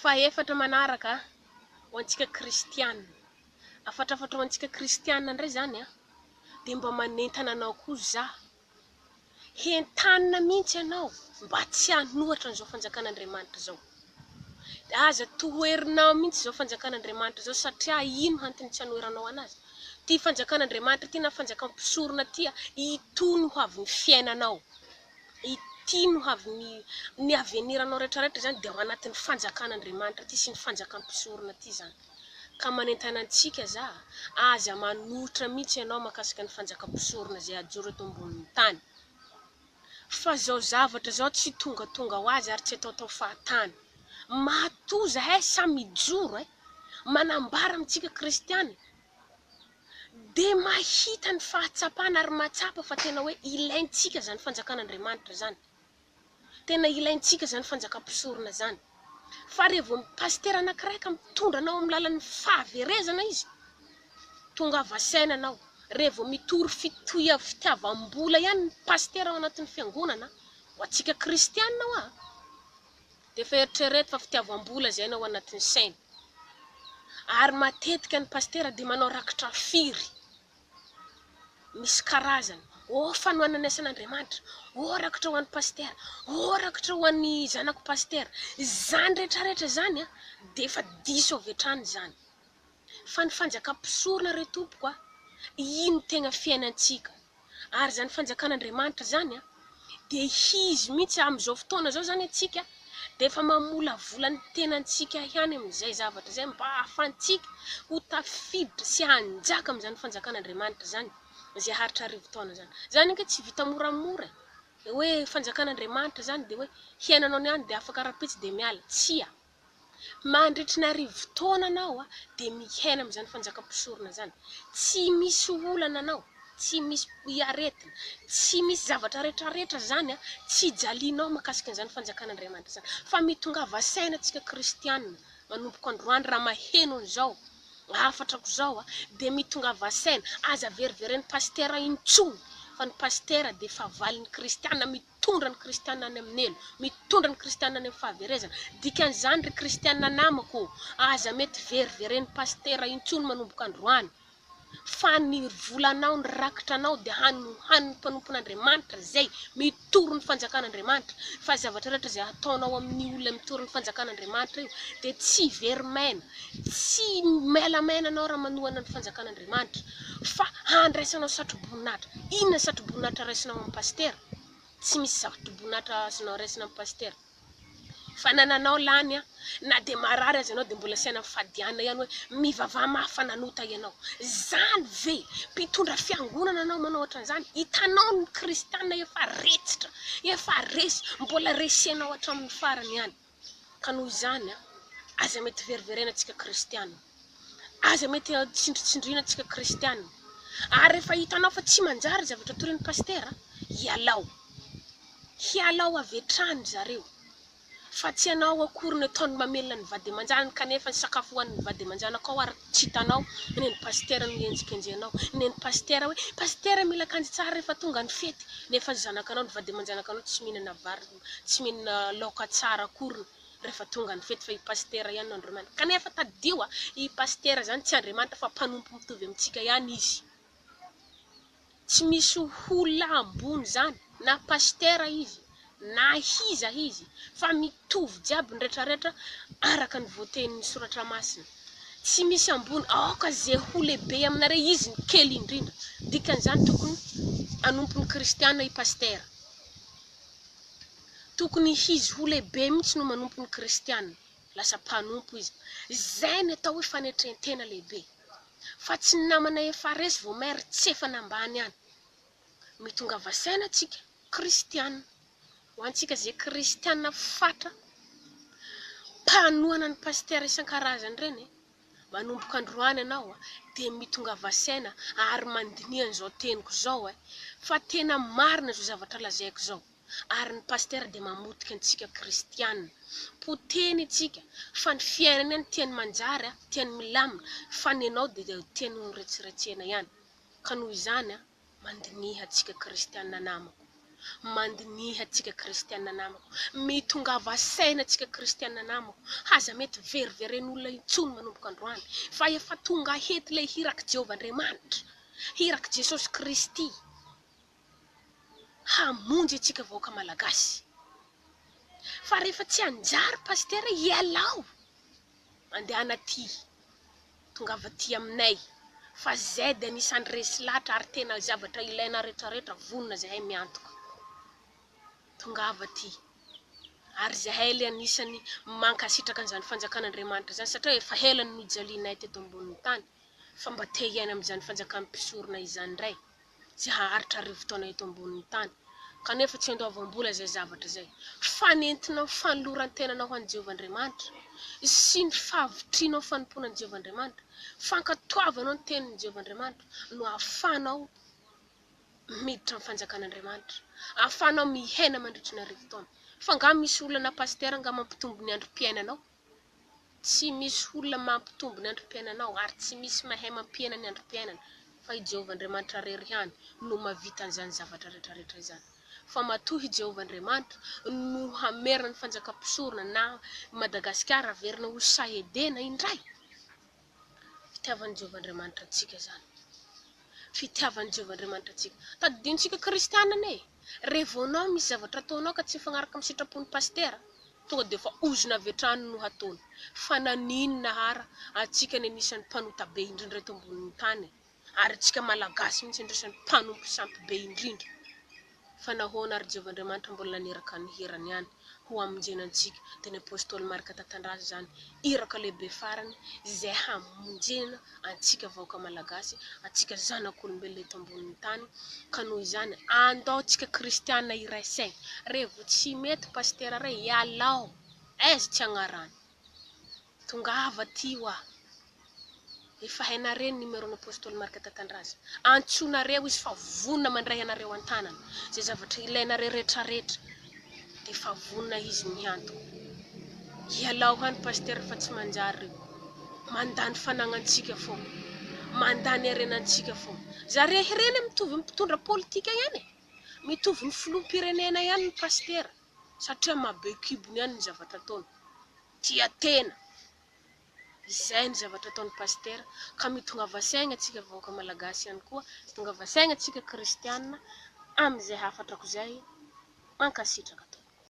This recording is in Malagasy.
Faefatra manaraka ho antsika kristianina. Afatrafatra ho antsika kristianina ndray zany dia mba manentana anao koa za. Hentanina mihitsy ianao mba tsy hanohatra an'izao fanjakan'Andriamanitra zao. Dia aza toherinao mihitsy zao fanjakan'Andriamanitra zao satria ino antony tsy hanoheranao anazy? Ty fanjakan'Andriamanitra ty na fanjakampisorona ty itony ho avy ny fiainanao. Ity no avy ny aveniranao rehetrarehetra zany dia ao anatin'ny fanjakan'Andriamanitra ty sy ny fanjakampisorona ty zany. Ka manentana antsika za, aza manohitra mihitsy ianao makasika ny fanjakampisorona zay ajoro eto ambonin'ny tany. Fa zao zavatra zao tsy tonga ho azy ary tsy ataotao fahatany. Matoza samy joro manambara amintsika kristiany. Dia mahita ny fahatsapana ary matsapa fa tena hoe ilaintsika zany fanjakan'Andriamanitra zany. Tena ilaintsika zany fanjakampisorona zany. Fa rehevo ny pasitera anankiray ka mitondra anao amin'ny lalan'ny fahaverezana izy, tonga vasaina anao. Rehevo mitory fitiavam-bola ihany ny pasitera ao anatin'ny fiangonana, ho antsika kristianina hoa, dia efa eritrereto fa fitiavam-bola zay ao anatin'ny sainy. Ary matetika ny pasitera dia manao rakitra firy. Misy karazany. Fanohanana ny asan'Andriamanitra. Rakitra ho an'ny pasitera. Rakitra ho an'ny zanako pasitera. Zany rehetrarehetra zany dia efa diso avy hatrany zany. Fa ny fanjakampisorona re tompoko ino tegna fiainantsika. Ary zany fanjakan'Andriamanitra zany dia izy mihitsy amin'izao fotoana zao zany atsika dia efa mamolavola ny tenantsika ihany amin'izay zavatra zay mba ahafahantsika ho tafiditra sy hanjaka amin'izany fanjakan'Andriamanitra zany izay haritra arivo-taona zany. Zany ange tsy vita moramora. Dia hoe fanjakan'Andriamanitra zany dia hoe hiainanao niany dia afaka rapitsy dia miala. Tsia. Mandritra ny arivo-taona anao dia miaina amin'izany fanjakampisorona zany. Tsy misy olana anao, tsy misy aretina, tsy misy zavatra rehetrarehetra zany tsy jalinao makasika an'izany fanjakan'Andriamanitra zany. Fa mitongava saina antsika kristianina manomboka androany raha maheno an'izao afatrako zao dia mitongava saina aza veriveren'ny pasitera intsony. Fa ny pasitera dia efa valin'ny kristianina, mitondra ny kristianina any amin'ny elo, mitondra ny kristianina any amin'ny fahaverezana. Dikan'izany ry kristianina namako, aza mety veriveren'ny pasitera intsony manomboka androany. Fa ny volanao, ny rakitranao dia hanohan'ny mpanompon'Andriamanitra zay mitoro ny fanjakan'Andriamanitra. Fa zavatra rehetra zay ataonao amin'ny olona mitoro ny fanjakan'Andriamanitra io dia tsy verimaina, tsy melamena anao raha manohana ny fanjakan'Andriamanitra. Fa handraisanao satroboninahitra. Inona satroboninahitra raisinao amin'ny pasitera? Tsy misy satroboninahitra azonao raisina amin'ny pasitera. Fa nananao lany na dia marary azy ianao dia mbola saina fadiana ihany hoe mivavah mafy nanota ianao. Zany ve mpitondra fiangonana anao manao ohatran'izany? Hitanao ny kristianina efa retsitra, efa resy, mbola resenao hatramin'ny farany ihany. Ka noho izany aza mety veriverena antsika kristianina. Aza mety tsindritsindriana antsika kristianina. Ary rehefa hitanao fa tsy manjary zavatra torin'ny pasitera, hialao avy hatrany zareo. Fa tsy ianao akory ny ataony mamelona ny vady aman-janany kanefa ny sakafo hoan'ny vady aman-janako ary tsy hitanao ny pasitera no enjikenjenao. Ny pasitera hoe pasitera mila kanjy tsara rehefa tonga ny fety. Nefa ny zanakanao ny vady aman-janakanao tsy mihinana vary, tsy mihinana laoka tsara akory rehefa tonga ny fety fa i pasitera ihany no Andriamanitra. Kanefa tadio i pasitera zany tsy Andriamanitra fa mpanompo mitovy amintsika ihany izy. Tsy misy olona ambony zany na pasitera izy na hiza izy fa mitovy jiaby ny rehetrarehetra araka ny voatenin'ny soratra masina. Tsy misy ambony aoka zay ho lehibe aminareo izy ny kely indrindra. Dikan'izany tokony hanompo ny kristianina i pasitera. Tokony izy ho lehibe mihitsy no manompo ny kristianina. Lasa mpanompo izy. Zay ny atao hoe fanetrentena lehibe. Fa tsy namana efa resy vao mary tsy efa nambany ihany. Mitongava saina antsika kristianina. Ho antsika zay kristianina fatra, mpanohana ny pasitera isan-karazany ireny, manomboka androany ianao dia mitongava saina ary mandiniha an'izao teniko zao fa tena marina izao zavatra lazaiko zao. Ary ny pasitera dia mamotika antsika kristianina. Poteny antsika fa ny fiainana ny tiany manjary, tiany milamina, fa ny ianao dia tiany ho retseretsena ihany. Ka noho izany mandiniha antsika kristianina namako. mandiniha antsika kristiana namako, mitongava saina antsika kristiana namako, haza mety veriveren'olona intsony manomboka androany, fa efa tonga hety ilay hiraky Jehovah Andriamanitra, hiraky Jesosy Kristy hamonjy antsika vahoaka malagasy. Fa rehefa tsy anjary pastera ialao mandeha anaty tongava ty aminay, fa zay de anisany resy latra ary tena zavatra ilaina rehetrarehetra vonona zahay miantoka. Tongava ty ary zahay le anisany mankasitraka an'izany fanjakan'Andriamanitra zany, satria efa helany nojalianay teto ambonin'ny tany, fa mba te hiaina amin'izany fanjakana mpisorona izany indray, tsy haharitra rivo-taona eto ambonin'ny tany. Kanefa tsy andoavam-bola zay zavatra zay, fanentinao fanoloran-tenanao ho an'i Jehovah Andriamanitra sy ny fahavitrinao fanompona an'i Jehovah Andriamanitra, fankatoavanao ny tenin'i Jehovah Andriamanitra no ahafahanao miditra amin'ny fanjakan'Andriamanitra, ahafahanao mihaina mandritra ny rivo-taona. Fa nga misy olona pastera nga mampitombo ny androm-piainanao, tsy misy olona mampitombo ny androm-piainanao ary tsy misy mahay mampiaina ny androm-piainana, fa i Jehovah Andriamanitra rery ihany no mahavita an'izany zavatra rehetrarehetra izany. Fa matoa i Jehovah Andriamanitra no hamerina ny fanjakam-pisorona na Madagasikara averina ho sahedena indray. Fitiavan'i Jehovah Andriamanitra antsika izany, fitiavan'i Jehovah Andriamanitra antsika. Tadidintsika kristiana ne, rehevaonao misy zavatra ataonao ka tsy mifanaraka amin'ny sitrapon'ny pastera, tonga dia efa ozona avy hatrany no hataony. Fa naninona ara antsika ny anisan'ny mpanota be indrindra eto ambonin'ny tany, ary antsika malagasy mihitsy andraisan'ny mpanompo sampy be indrindra. Fa nahoana ary Jehovah Andriamanitra mbola naneraka ny hirany ihany ho amonjena antsika. Teny apôstôly Marika tatandraza zany, iraka lehibe farany izay hamonjena antsika vahoaka malagasy, antsika zanak'olombelona eto ambonin'ny tany. Ka noho izany andao antsika kristiana iray saina, rehevo tsy mety pastera ray ialao, aiza tsy agnarany. Tongava ty hoa, efa hainareo ny numéro apôstôly Marika tatandraza, antsonareo izy fa vonona mandray anareo an-tanana, zay zavatra ilainareo rehetrarehetra dia fa vonona izy miantoka. Ialao hany pastera fa tsy manjary reo, mandany fanagnantsika foana, mandany harenantsika foana. Zareo hireny mitovy mpitondra politika ihany, mitovy ny filoham-pirenena ihany ny pastera, satria mabe kibony ihany ny zavatra ataony, tia tena. Izay ny zavatra ataon'ny pastera, ka mitonga vasaigna antsika vahoaka malagasy ihany koa, mitonga vasaigna antsika kristiana amin'izay hafatrako izay mankasitraka.